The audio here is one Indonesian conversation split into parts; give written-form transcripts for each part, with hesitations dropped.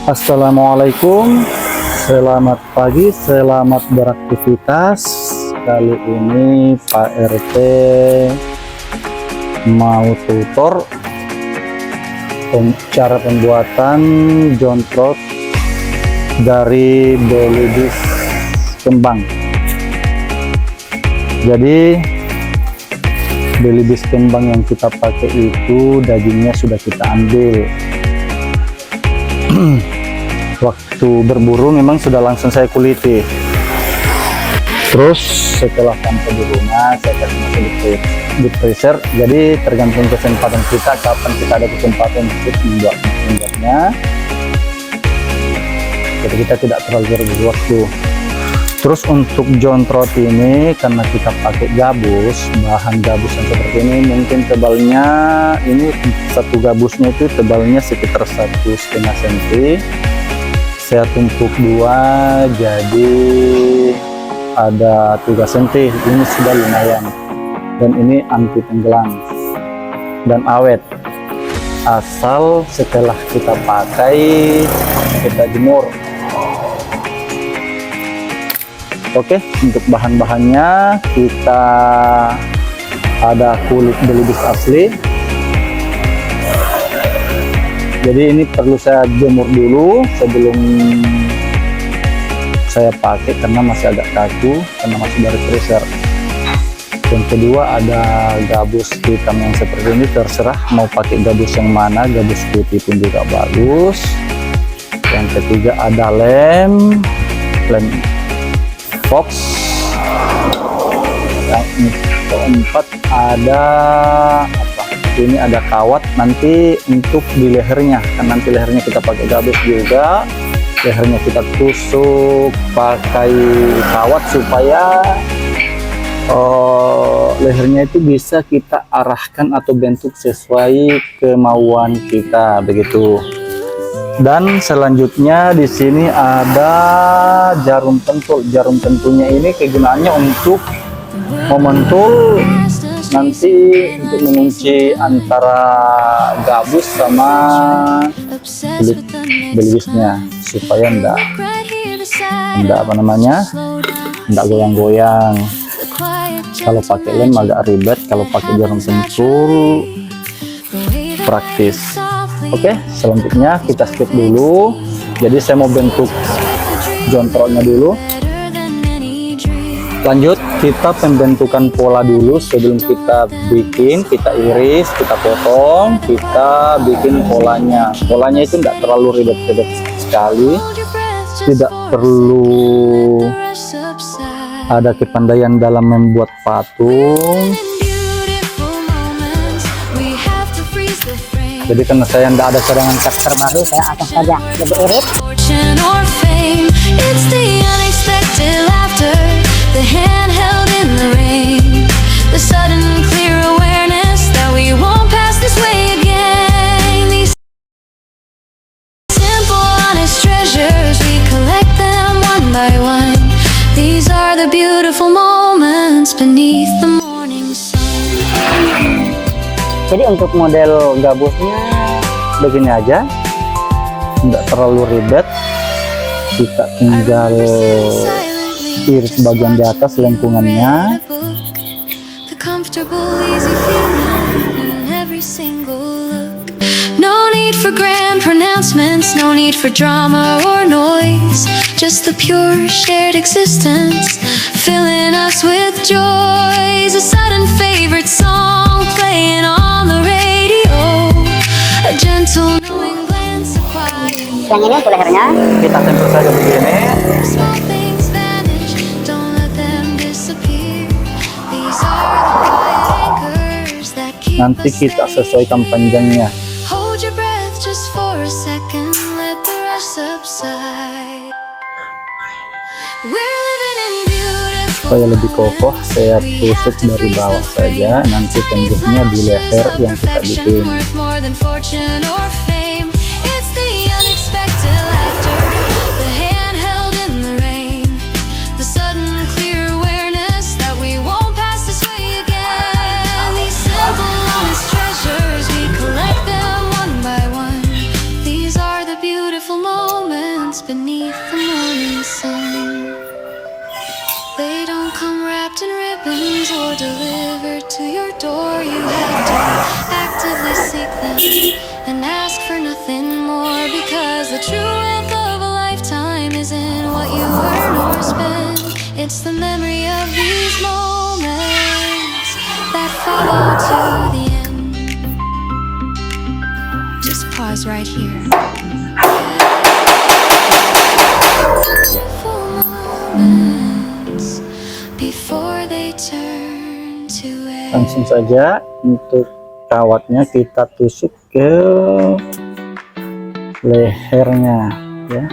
Assalamualaikum, selamat pagi, selamat beraktivitas. Kali ini Pak RT mau tutor cara pembuatan jontrot dari belibis kembang. Jadi belibis kembang yang kita pakai itu dagingnya sudah kita ambil. Waktu berburu memang sudah langsung saya kuliti. Terus setelah sampai di rumah saya kasih masuk di freezer. Jadi tergantung kesempatan kita kapan kita ada kesempatan untuk membuatnya. Jadi kita tidak terlalu berburu waktu. Terus untuk jontrot ini karena kita pakai gabus, bahan gabus yang seperti ini mungkin tebalnya ini satu gabusnya itu tebalnya sekitar 1,5 cm. Saya tumpuk dua jadi ada 3 cm. Ini sudah lumayan dan ini anti tenggelam dan awet asal setelah kita pakai kita jemur. Oke, untuk bahan-bahannya kita ada kulit belibis asli. Jadi ini perlu saya jemur dulu sebelum saya pakai karena masih agak kaku karena masih dari freezer. Yang kedua ada gabus hitam yang seperti ini, terserah mau pakai gabus yang mana, gabus putih pun juga bagus. Yang ketiga ada lem Fox. Yang keempat ada apa? Ini ada kawat nanti untuk di lehernya, kan nanti lehernya kita pakai gabus juga. Lehernya kita tusuk pakai kawat supaya lehernya itu bisa kita arahkan atau bentuk sesuai kemauan kita begitu. Dan selanjutnya di sini ada jarum pentul. Jarum pentulnya ini kegunaannya untuk mementul nanti untuk mengunci antara gabus sama belibisnya supaya enggak goyang-goyang. Kalau pakai lem agak ribet, kalau pakai jarum pentul praktis. Oke, selanjutnya kita skip dulu. Jadi saya mau bentuk jontrotnya dulu. Lanjut kita pembentukan pola dulu sebelum kita bikin, kita iris, kita potong, kita bikin polanya. Polanya itu tidak terlalu ribet-ribet sekali, tidak perlu ada kepandaian dalam membuat patung. Jadi karena saya tidak ada cadangan cut terbaru, saya akan saja lebih irit. Jadi untuk model gabusnya begini aja, tidak terlalu ribet. Kita tinggal iris bagian di atas lengkungannya. No need for grand pronouncements, no need for drama or noise, just the pure shared existence filling us with joys. A sudden favorite song playing on the radio, a gentle knowing glance of quiet. Yang ini untuk lehernya Kita tempel saja begini. Small things vanish, don't let them disappear. These are the quiet anchors that keep Nanti us kita safe. sesuaikan panjangnya. Hold your breath just for a second, let the rush subside. We're living in beautiful Supaya lebih kokoh, saya tusuk dari bawah saja. Nanti tembusnya di leher yang kita bikin. worth more than fortune or fame. It's the unexpected laughter, the hand held in the rain, the sudden clear awareness that we won't pass this way again. These simple honest treasures, we collect them one by one. These are the beautiful moments. beneath the morning sun. They don't come wrapped in ribbons or delivered to your door. You have to actively seek them and ask for nothing more, because the true wealth of a lifetime isn't what you earn or spend. It's the memory of these moments that follow to the end. Just pause right here. Before they turn to end. Langsung saja untuk kawatnya kita tusuk ke lehernya ya.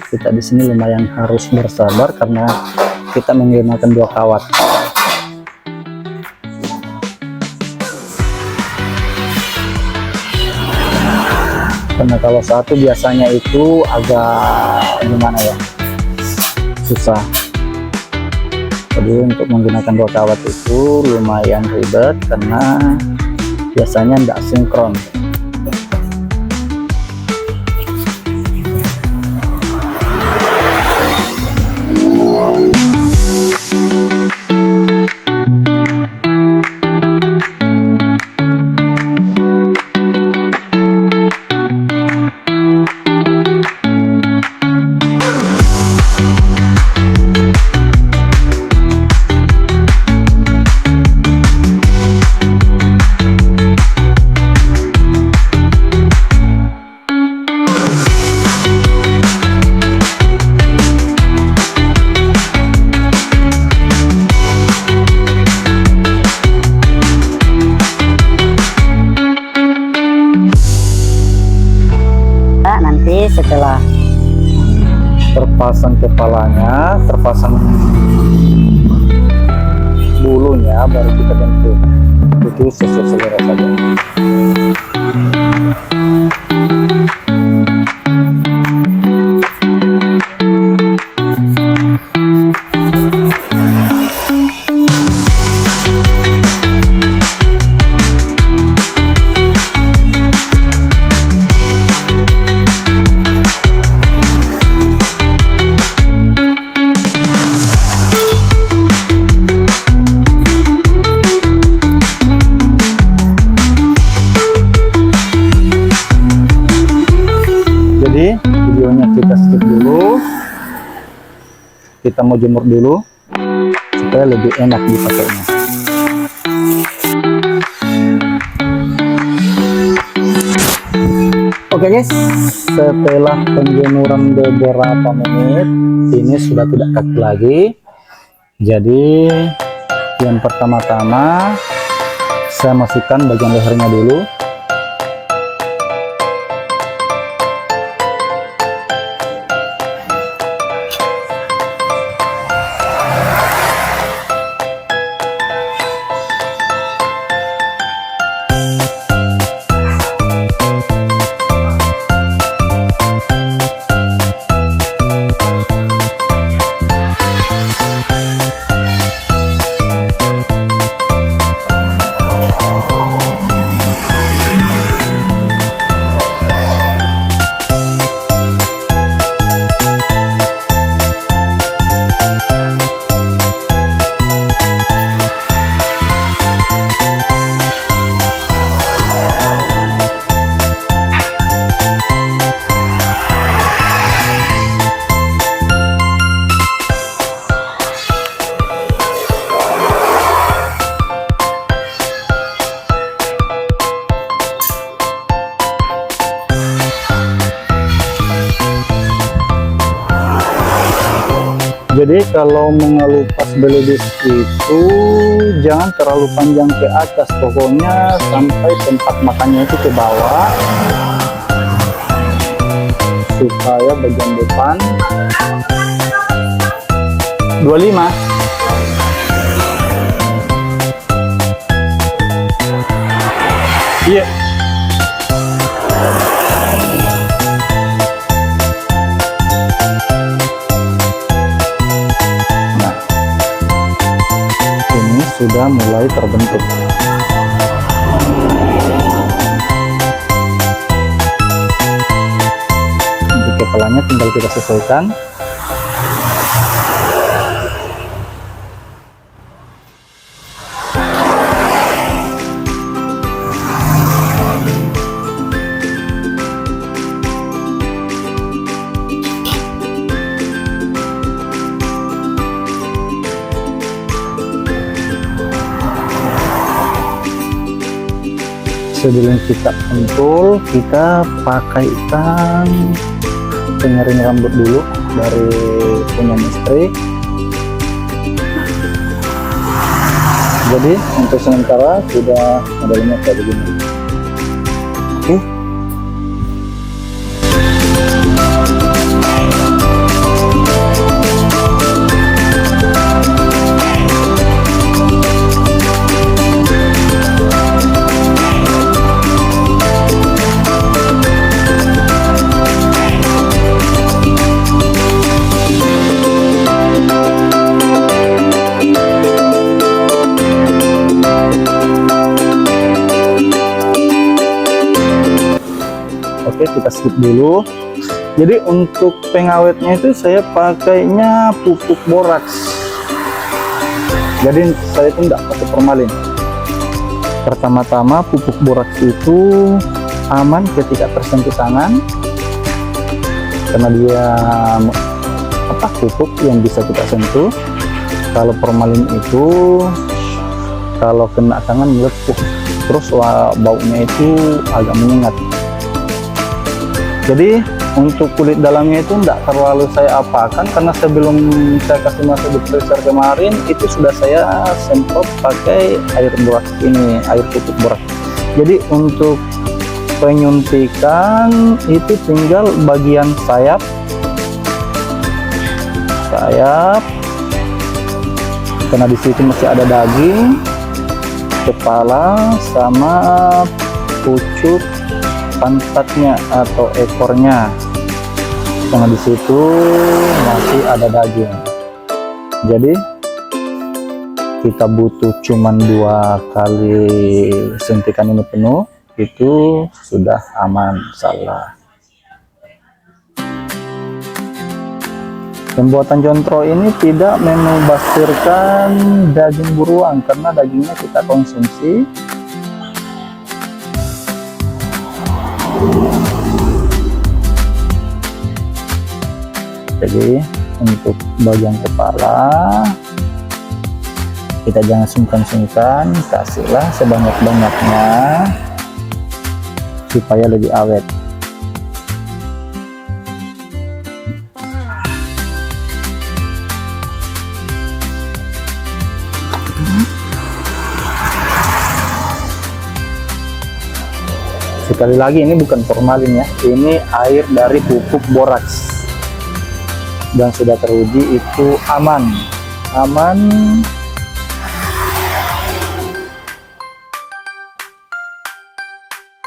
Kita di sini lumayan harus bersabar karena kita menggunakan 2 kawat. Karena kalau satu biasanya itu agak gimana ya, susah. Jadi untuk menggunakan 2 kawat itu lumayan ribet karena biasanya tidak sinkron. Nanti setelah Terpasang kepalanya, terpasang bulunya, baru kita bentuk. Itu sesuai selera saja. Videonya kita skip dulu, kita mau jemur dulu supaya lebih enak dipakainya. Oke guys, setelah penjemuran beberapa menit ini sudah tidak kaku lagi. Jadi yang pertama-tama saya masukkan bagian lehernya dulu. Jadi kalau mengelupas beludus itu jangan terlalu panjang ke atas, pokoknya sampai tempat makannya itu ke bawah, supaya bagian depan 25. Iya. Sudah mulai terbentuk. Nanti kepalanya tinggal kita sesuaikan. Sebelum kita pentul, kita pakaikan pengering rambut dulu dari punya istri. Jadi untuk sementara sudah modelnya kayak begini. Oke. Oke, kita skip dulu. Jadi untuk pengawetnya itu saya pakainya pupuk boraks. Jadi saya itu tidak pakai formalin. Pertama-tama pupuk boraks itu aman ketika tersentuh tangan, karena dia pupuk yang bisa kita sentuh. Kalau formalin itu kalau kena tangan melepuh, terus baunya itu agak menyengat. Jadi untuk kulit dalamnya itu tidak terlalu saya apakan, karena sebelum saya kasih masuk di freezer kemarin itu sudah saya semprot pakai air boraks ini, air pupuk boraks. Jadi untuk penyuntikan itu tinggal bagian sayap, karena di situ masih ada daging, kepala sama pucuk pantatnya atau ekornya, karena di situ masih ada daging. Jadi kita butuh cuman 2 kali suntikan ini penuh, itu sudah aman salah. Pembuatan contro ini tidak membasirkan daging buruan, karena dagingnya kita konsumsi. Jadi untuk bagian kepala kita jangan sungkan-sungkan, kasihlah sebanyak-banyaknya supaya lebih awet. Sekali lagi, ini bukan formalin ya, ini air dari pupuk boraks dan sudah teruji itu aman.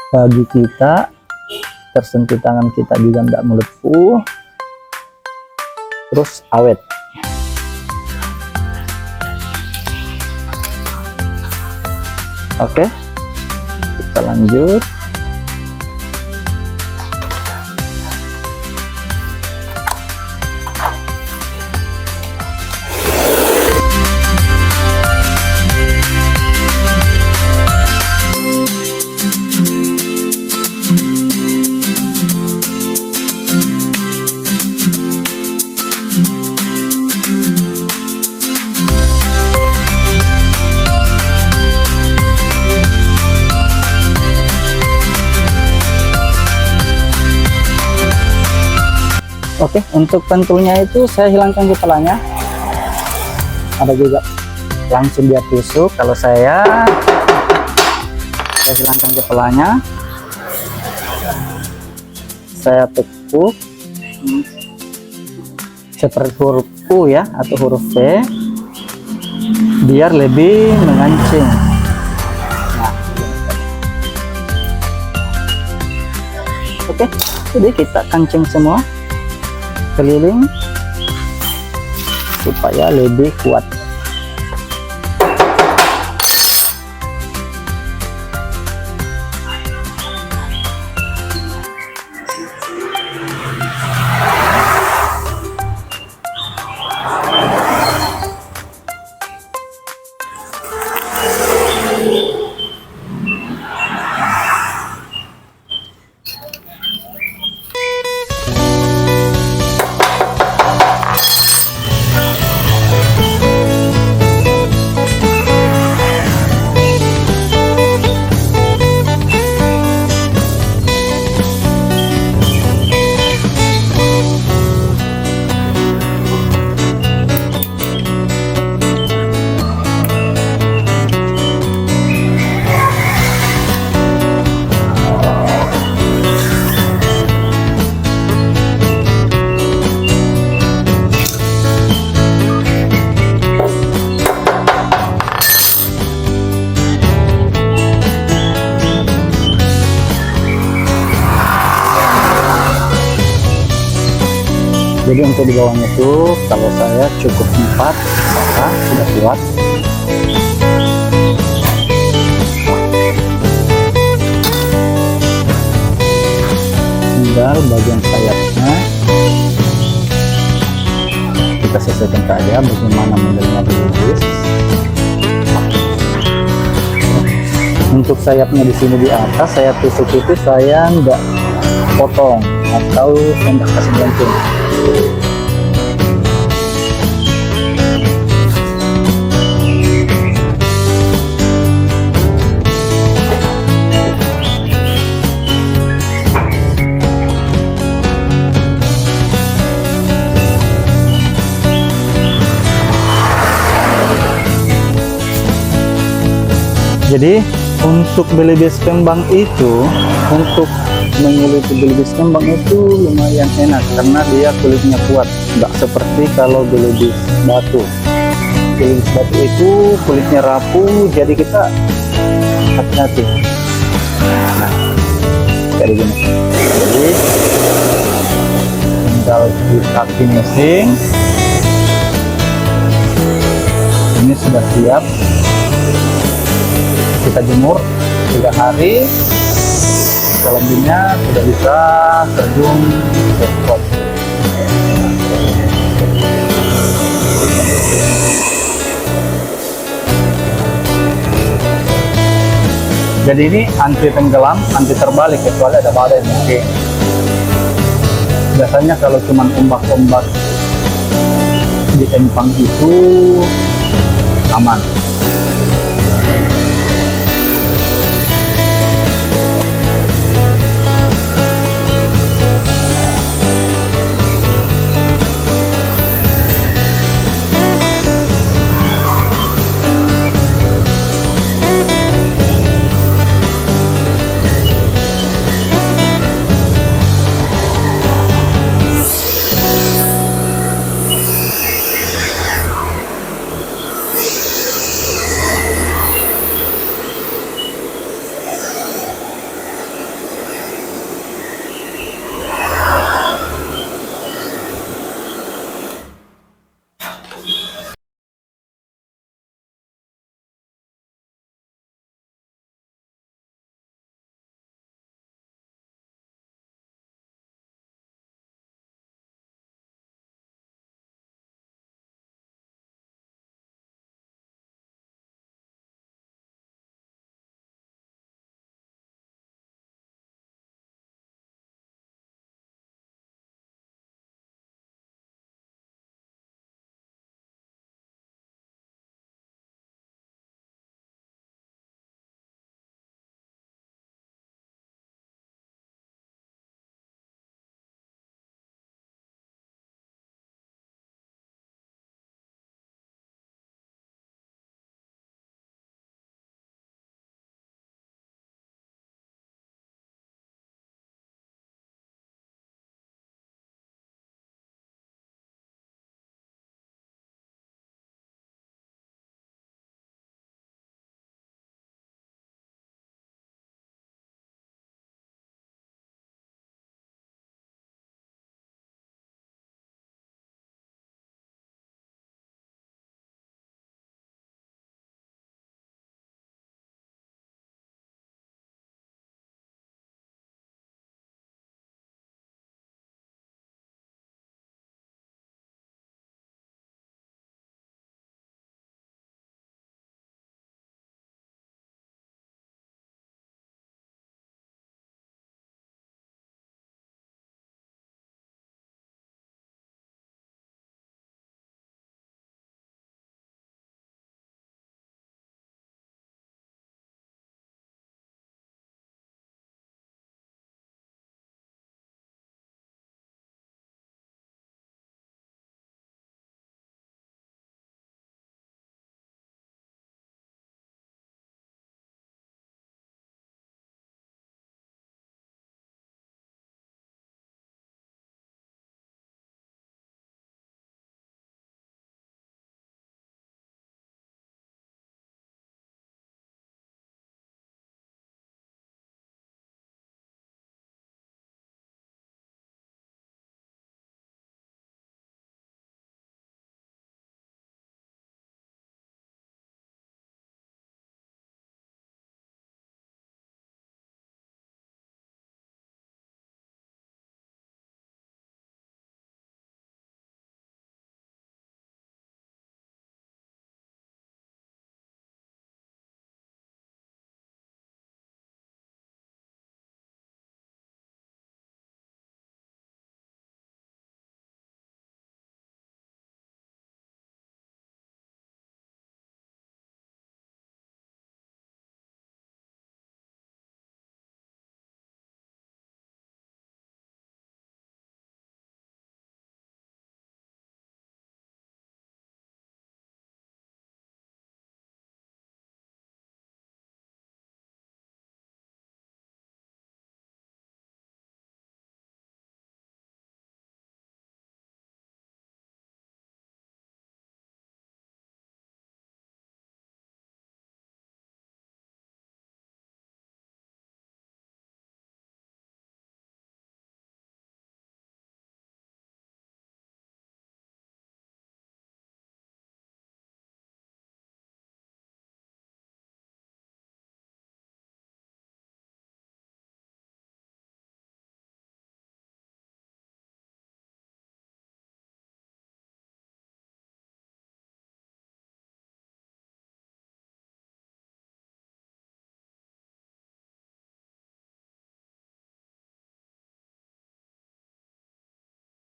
Bagi kita, tersentuh tangan kita juga tidak melepuh, terus awet. Oke, kita lanjut. Oke, untuk pentulnya itu saya hilangkan kepalanya. Ada juga langsung dia tusuk. Kalau saya hilangkan kepalanya, saya tekuk seperti huruf U ya, atau huruf P, biar lebih mengancing. Nah, oke, jadi kita kancing semua keliling supaya lebih kuat. Jadi untuk di bawahnya tuh kalau saya cukup 4, maka sudah kuat. Tinggal bagian sayapnya kita sesuaikan saja bagaimana modelnya belibis. Untuk sayapnya di sini di atas saya tusuk itu saya nggak potong atau saya nggak kasih gantung. Jadi untuk belibis kembang itu, untuk menguliti belibis kembang itu lumayan enak karena dia kulitnya kuat, nggak seperti kalau belibis batu. Belibis batu itu kulitnya rapuh, jadi kita hati-hati. Nah, kayak gini. Jadi tinggal kita finishing. Ini sudah siap. Kita jemur 3 hari, selebihnya sudah bisa terjun ke pot. Jadi ini anti tenggelam, anti terbalik kecuali ada badai mungkin. Biasanya kalau cuma ombak-ombak di empang itu aman.